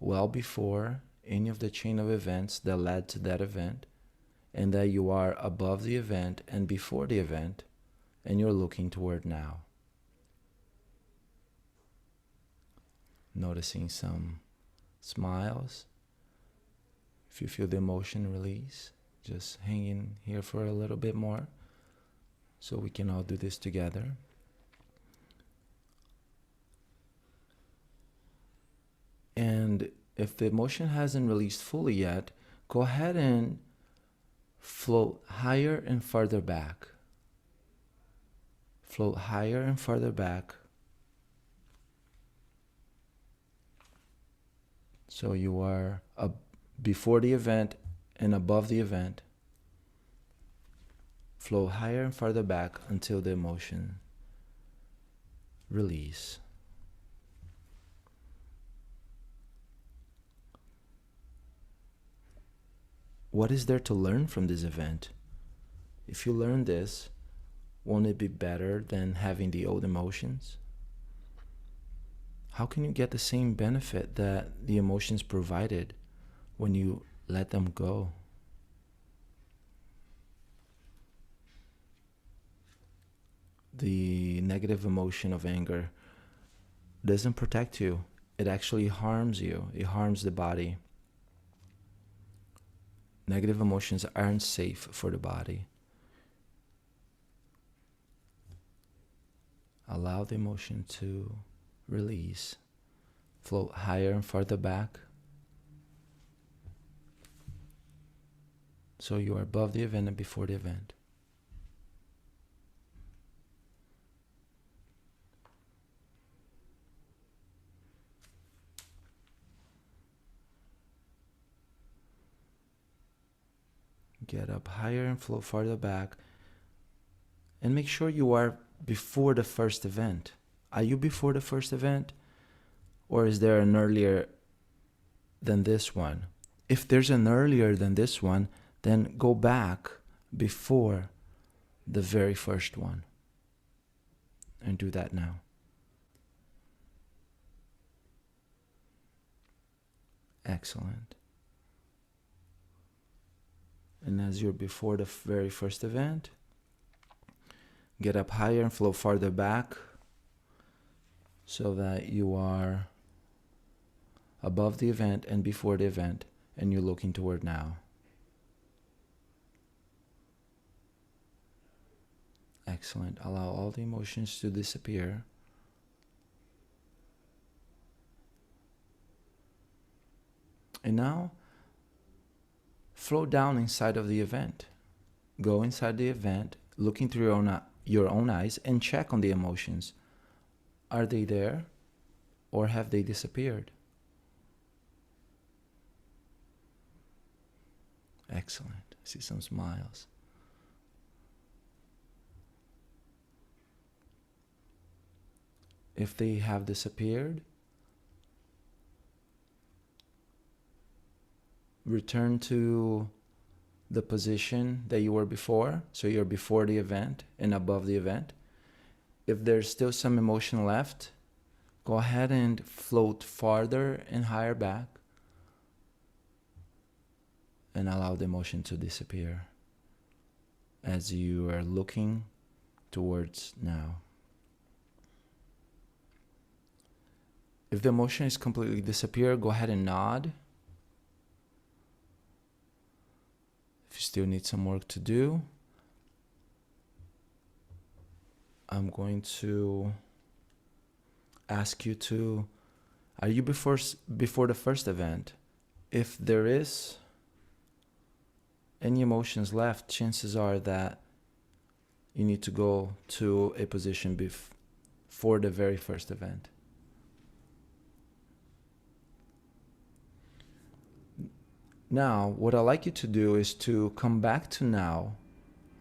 A: well before any of the chain of events that led to that event, and that you are above the event and before the event, and you're looking toward now. Noticing some smiles. If you feel the emotion release, just hang in here for a little bit more so we can all do this together. And if the emotion hasn't released fully yet, go ahead and float higher and farther back. Float higher and farther back. So you are before the event and above the event. Flow higher and farther back until the emotion release. What is there to learn from this event? If you learn this, won't it be better than having the old emotions? how can you get the same benefit that the emotions provided when you let them go? The negative emotion of anger doesn't protect you. It actually harms you. It harms the body. Negative emotions aren't safe for the body. Allow the emotion to release, float higher and farther back. So you are above the event and before the event. Get up higher and float farther back. And make sure you are before the first event. Are you before the first event? Or is there an earlier than this one? If there's an earlier than this one, then go back before the very first one. And do that now. Excellent. And as you're before the very first event, get up higher and flow farther back so that you are above the event and before the event, and you're looking toward now. Excellent. Allow all the emotions to disappear. And now, float down inside of the event. Go inside the event, looking through your own eyes, and check on the emotions. Are they there, or have they disappeared? Excellent. I see some smiles. If they have disappeared, return to the position that you were before. So you're before the event and above the event. If there's still some emotion left, go ahead and float farther and higher back and allow the emotion to disappear as you are looking towards now. If the emotion is completely disappeared, go ahead and nod. If you still need some work to do, I'm going to ask you to, are you before the first event? If there is any emotions left, chances are that you need to go to a position before the very first event. Now, what I'd like you to do is to come back to now,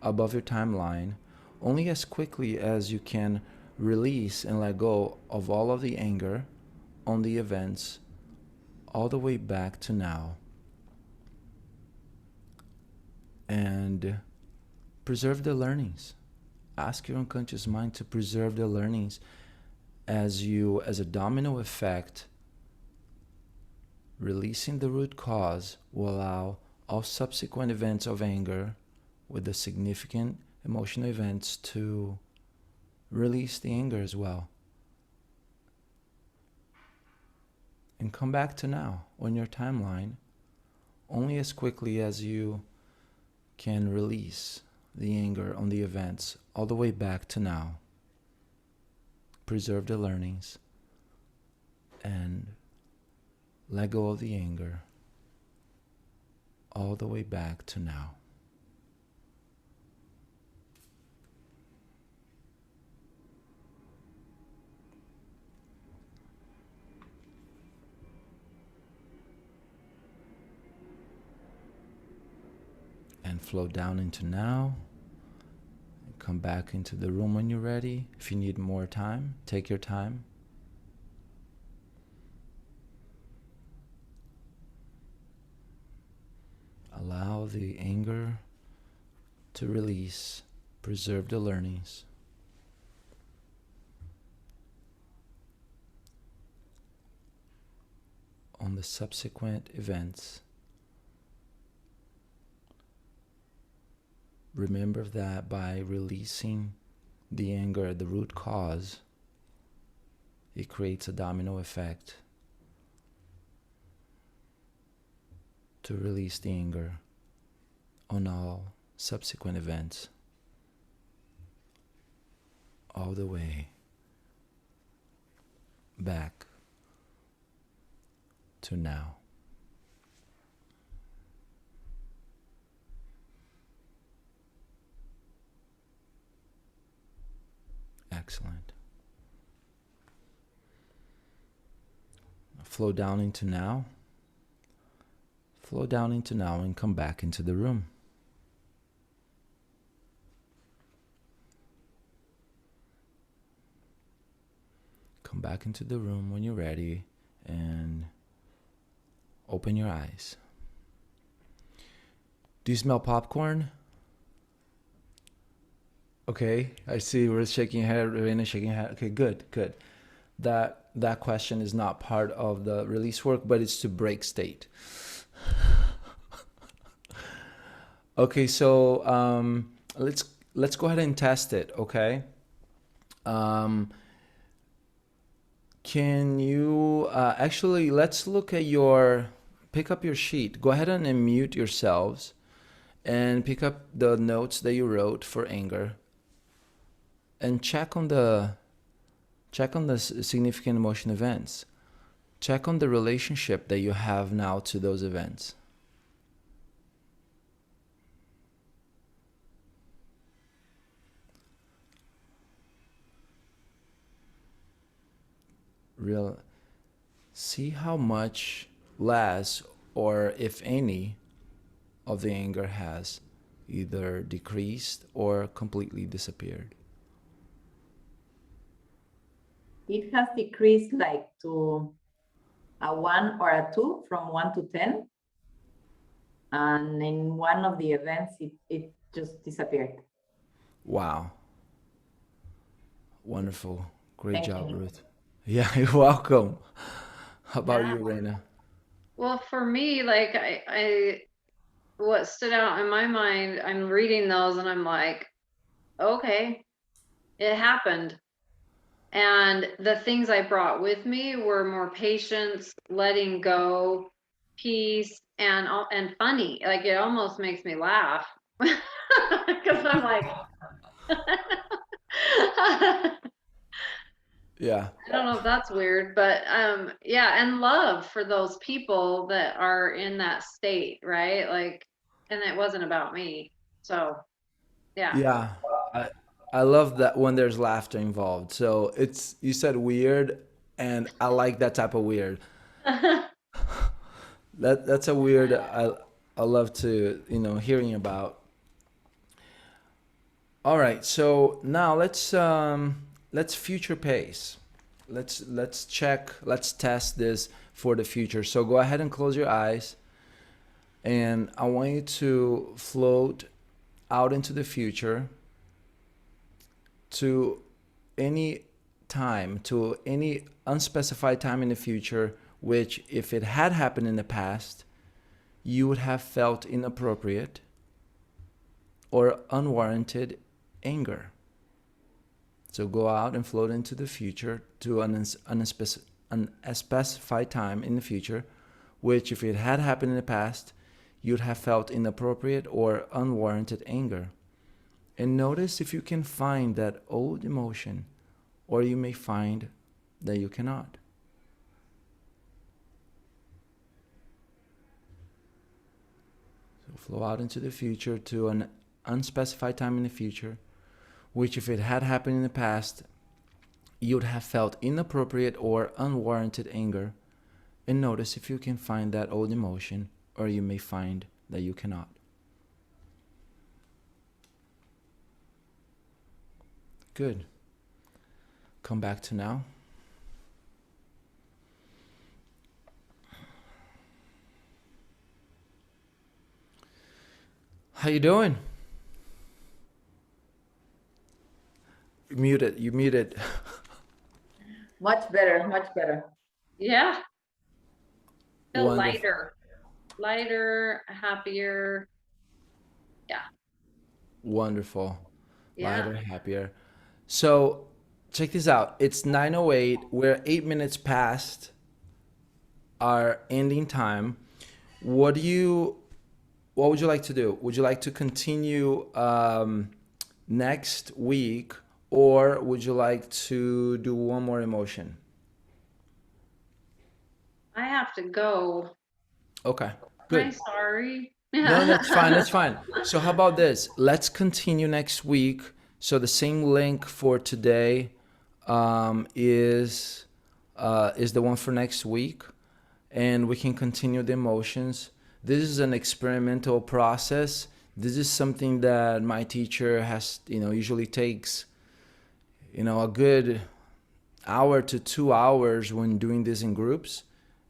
A: above your timeline, only as quickly as you can release and let go of all of the anger on the events, all the way back to now. And preserve the learnings. Ask your unconscious mind to preserve the learnings as a domino effect. Releasing the root cause will allow all subsequent events of anger with the significant emotional events to release the anger as well. And come back to now on your timeline only as quickly as you can release the anger on the events all the way back to now. Preserve the learnings and let go of the anger all the way back to now. And flow down into now. Come back into the room when you're ready. If you need more time, take your time. Allow the anger to release. Preserve the learnings. on the subsequent events. Remember that by releasing the anger at the root cause, it creates a domino effect to release the anger on all subsequent events, all the way back to now. Excellent. Flow down into now. Flow down into now and come back into the room. Come back into the room when you're ready and open your eyes. Do you smell popcorn? Okay, I see Ruth shaking her head, Raina shaking her head. Okay, good, good. That question is not part of the release work, but it's to break state. Okay, so let's go ahead and test it. Okay. Can you actually let's look at pick up your sheet. Go ahead and unmute yourselves, and pick up the notes that you wrote for anger, and check on the significant emotion events. Check on the relationship that you have now to those events. See how much less, or if any, of the anger has either decreased or completely disappeared.
C: It has decreased like to a 1 or a 2, from 1 to 10. And in one of the events, it just disappeared.
A: Wow. Wonderful. Great
C: Thank
A: job,
C: you.
A: Ruth. Yeah, you're welcome. How about
B: Yeah.
A: you, Raina?
B: Well, for me, like I what stood out in my mind, I'm reading those and I'm like, okay, it happened. And the things I brought with me were more patience, letting go, peace, and funny. Like it almost makes me laugh because I'm like,
A: Yeah.
B: I don't know if that's weird, but yeah, and love for those people that are in that state, right? Like, and it wasn't about me. So, yeah.
A: Yeah. I I love that when there's laughter involved. So you said weird, and I like that type of weird. That's a weird I love to, hearing about. All right, so now let's future pace. Let's test this for the future. So go ahead and close your eyes, and I want you to float out into the future to any to any unspecified time in the future, which, if it had happened in the past, you would have felt inappropriate or unwarranted anger. So go out and float into the future to an unspecified time in the future, which, if it had happened in the past, you'd have felt inappropriate or unwarranted anger. And notice if you can find that old emotion, or you may find that you cannot. So flow out into the future to an unspecified time in the future, which, if it had happened in the past, you'd have felt inappropriate or unwarranted anger. And notice if you can find that old emotion, or you may find that you cannot. Good. Come back to now. How you doing? You muted. You muted.
C: Much better, much better.
B: Yeah. Feel
A: Wonderful.
B: lighter, happier. Yeah,
A: Wonderful.
B: yeah.
A: Lighter, happier. So check this out. It's 9:08. We're 8 minutes past our ending time. What do you what would you like to do? Would you like to continue next week, or would you like to do one more emotion?
B: I have to go.
A: Okay,
B: I'm
A: good.
B: sorry.
A: No, that's fine. That's fine. So how about this? Let's continue next week. So the same link for today is the one for next week, and we can continue the emotions. This is an experimental process. This is something that my teacher has, usually takes, a good hour to 2 hours when doing this in groups,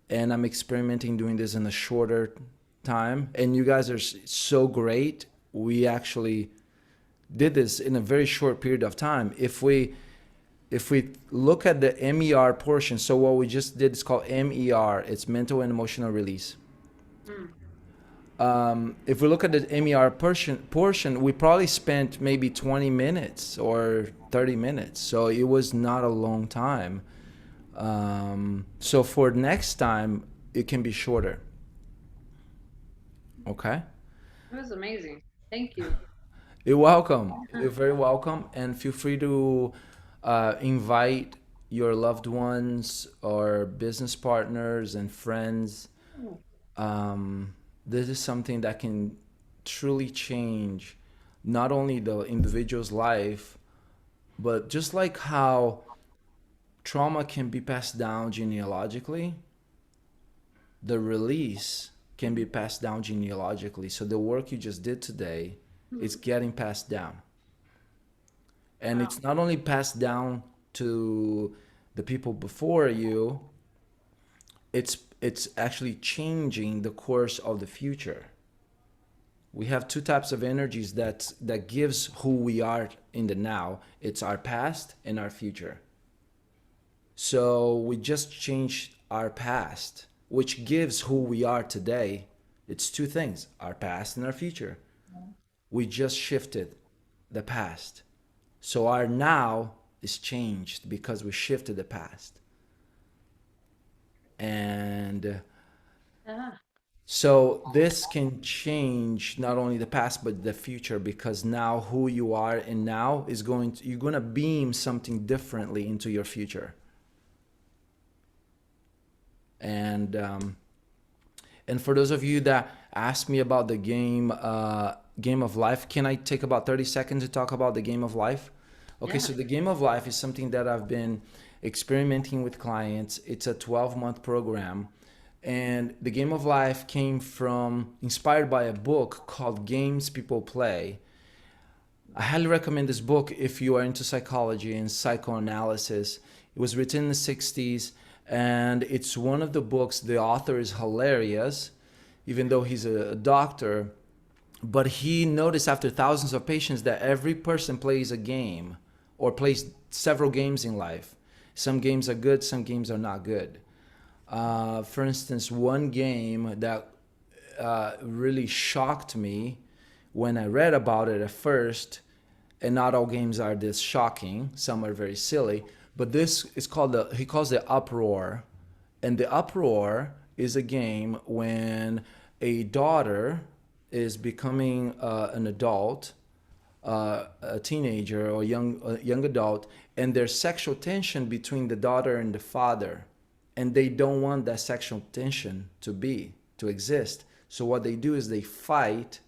A: and I'm experimenting doing this in a shorter time. And you guys are so great. We actually did this in a very short period of time. If we look at the MER portion, so what we just did is called MER. It's mental and emotional release. If we look at the MER portion, we probably spent maybe 20 minutes or 30 minutes. So it was not a long time. So for next time, it can be shorter. Okay?
B: It was amazing. Thank you.
A: You're welcome. You're very welcome. And feel free to invite your loved ones or business partners and friends. This is something that can truly change not only the individual's life, but just like how trauma can be passed down genealogically, the release can be passed down genealogically. So the work you just did today is getting passed down. And it's not only passed down to the people before you, it's actually changing the course of the future. We have two types of energies that gives who we are in the now. It's our past and our future. So we just changed our past, which gives who we are today. It's two things, our past and our future. We just shifted the past. So our now is changed because we shifted the past. And
B: Yeah.
A: so this can change not only the past but the future, because now who you are and now is you're going to beam something differently into your future. And for those of you that asked me about the game of life, can I take about 30 seconds to talk about the game of life? Okay,
B: Yeah.
A: so the game of life is something that I've been experimenting with clients. It's a 12-month program. And the game of life came from, inspired by a book called Games People Play. I highly recommend this book if you are into psychology and psychoanalysis. It was written in the 60s, and it's one of the books. The author is hilarious, even though he's a doctor. But he noticed after thousands of patients that every person plays a game or plays several games in life. Some games are good, some games are not good. For instance, one game that really shocked me when I read about it at first, and not all games are this shocking, some are very silly, but this is he calls it Uproar. And the Uproar is a game when a daughter is becoming an adult, a teenager or young adult, and there's sexual tension between the daughter and the father, and they don't want that sexual tension to exist. So what they do is they fight,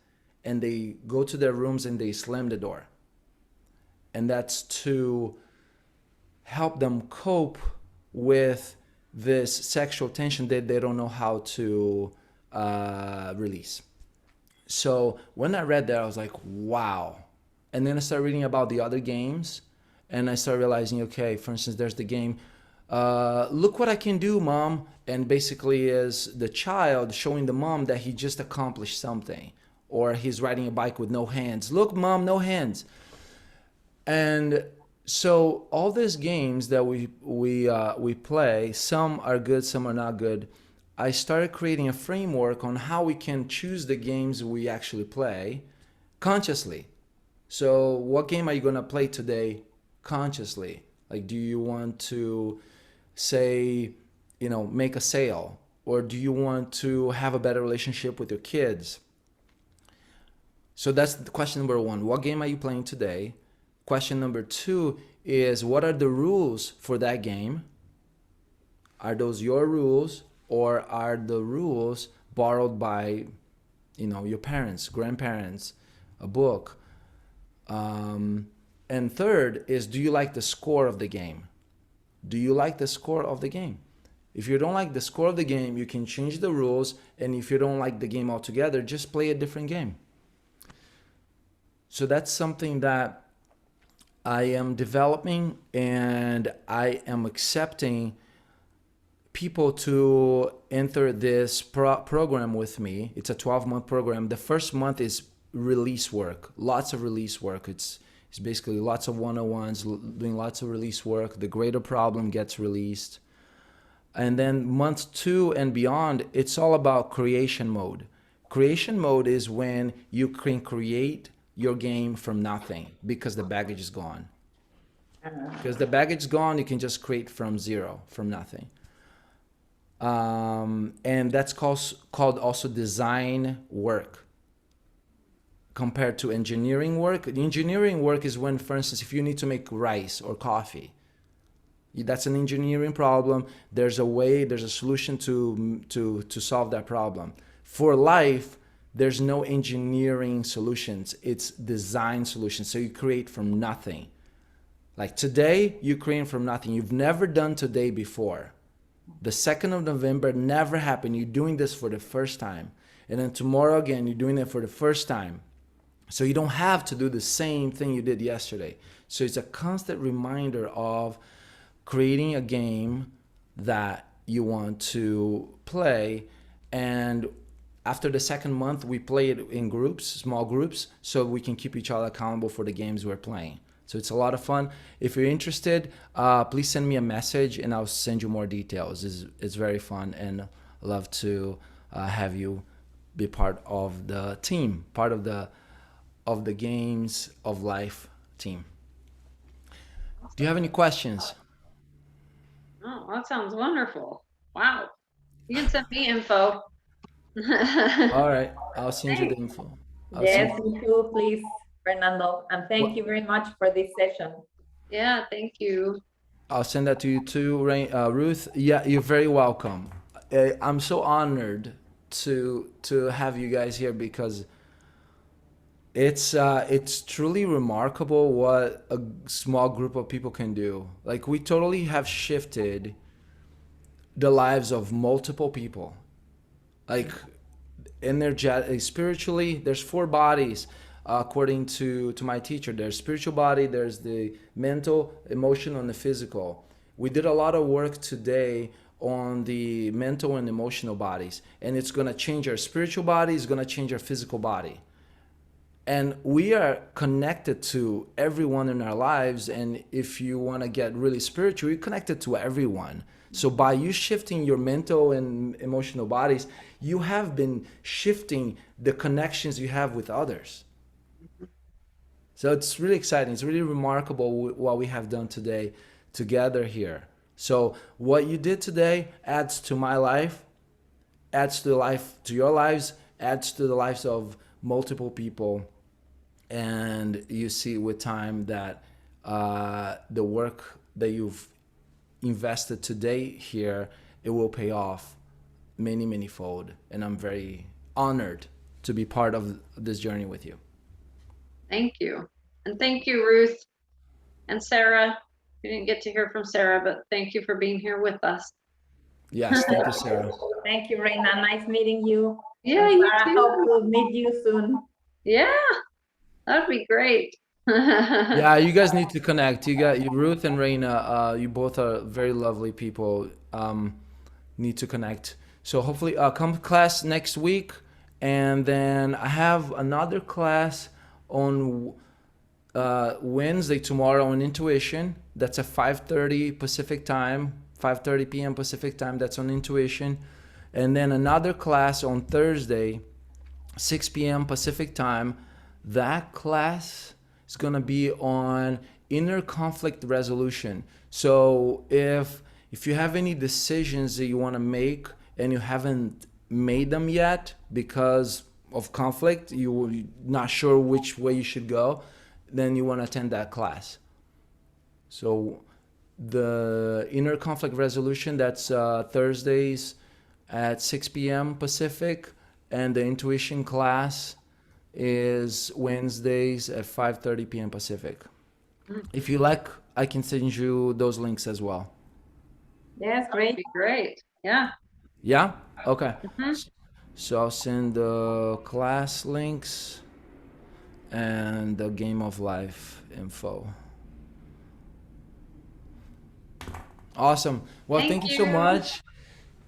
A: and they go to their rooms and they slam the door, and that's to help them cope with this sexual tension that they don't know how to release. So when I read that, I was like, wow. And then I started reading about the other games, and I started realizing, okay, for instance, there's the game, look what I can do, mom. And basically is the child showing the mom that he just accomplished something, or he's riding a bike with no hands. Look, mom, no hands. And so all these games that we play, some are good, some are not good. I started creating a framework on how we can choose the games we actually play consciously. So what game are you going to play today consciously? Like, do you want to say, make a sale? Or do you want to have a better relationship with your kids? So that's question number one. What game are you playing today? Question number two is, what are the rules for that game? Are those your rules, or are the rules borrowed by, your parents, grandparents, a book? And third is, do you like the score of the game? Do you like the score of the game? If you don't like the score of the game, you can change the rules. And if you don't like the game altogether, just play a different game. So that's something that I am developing, and I am accepting people to enter this program with me. It's a 12-month program. The first month is release work, lots of release work. It's basically lots of one-on-ones, doing lots of release work. The greater problem gets released. And then month 2 and beyond, it's all about creation mode. Creation mode is when you can create your game from nothing because the baggage is gone. Because the baggage is gone, you can just create from zero, from nothing. And that's called also design work compared to engineering work. The engineering work is when, for instance, if you need to make rice or coffee, that's an engineering problem. There's a way, there's a solution to solve that problem. For life, there's no engineering solutions. It's design solutions. So you create from nothing. Like today, you create from nothing. You've never done today before. The 2nd of November never happened. You're doing this for the first time. And then tomorrow again, you're doing it for the first time. So you don't have to do the same thing you did yesterday. So it's a constant reminder of creating a game that you want to play. And after the 2nd month, we play it in groups, small groups, so we can keep each other accountable for the games we're playing. So it's a lot of fun. If you're interested, please send me a message and I'll send you more details. It's very fun, and I love to have you be part of the team, part of the Games of Life team. Do you have any questions?
B: Oh, that sounds wonderful. Wow. You can send me info.
A: All right, I'll send you the info.
C: Yes, me too, please, Fernando. And thank you very much for this session.
B: Yeah, thank you.
A: I'll send that to you too, Ruth. Yeah, you're very welcome. I'm so honored to have you guys here, because it's truly remarkable what a small group of people can do. Like, we totally have shifted the lives of multiple people. Like, energetic, spiritually, there's 4 bodies. According to my teacher, there's spiritual body, there's the mental, emotional, and the physical. We did a lot of work today on the mental and emotional bodies, and it's going to change our spiritual body, it's going to change our physical body. And we are connected to everyone in our lives. And if you want to get really spiritual, you're connected to everyone. So by you shifting your mental and emotional bodies, you have been shifting the connections you have with others. So it's really exciting. It's really remarkable what we have done today together here. So what you did today adds to my life, adds to your lives, adds to the lives of multiple people. And you see with time that the work that you've invested today here, it will pay off many, many fold. And I'm very honored to be part of this journey with you.
B: Thank you. And thank you, Ruth and Sarah. We didn't get to hear from Sarah, but thank you for being here with us.
A: Yes, thank you, Sarah.
C: Thank you, Raina. Nice meeting you.
B: Yeah,
C: And
B: you
C: Sarah,
B: too.
C: hope to meet you soon.
B: Yeah, that'd be great.
A: Yeah, you guys need to connect. You Ruth and Raina. You both are very lovely people. Need to connect. So hopefully, come to class next week, and then I have another class on Wednesday, tomorrow, on intuition. That's at 5:30 Pacific time, 5:30 p.m. Pacific time. That's on intuition. And then another class on Thursday, 6 p.m. Pacific time. That class is going to be on inner conflict resolution. So if you have any decisions that you want to make and you haven't made them yet because of conflict, you're not sure which way you should go, then you want to attend that class. So the inner conflict resolution, that's Thursdays at 6 p.m. Pacific, and the intuition class is Wednesdays at 5:30 p.m. Pacific. If you like, I can send you those links as well.
C: Yes,
B: That'd
C: great.
B: be great. Yeah.
A: Yeah? Okay.
B: Mhm.
A: So I'll send the class links and the Game of Life info. Awesome. Well, thank you so
B: you.
A: much.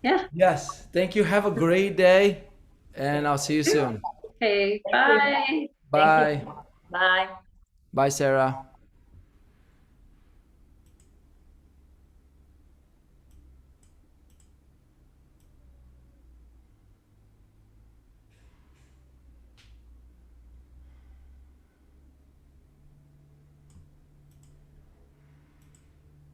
B: Yeah.
A: Yes, thank you. Have a great day, and I'll see you soon.
B: Okay.
C: Thank you.
B: Bye.
A: Bye.
C: Bye.
A: Bye, Sarah.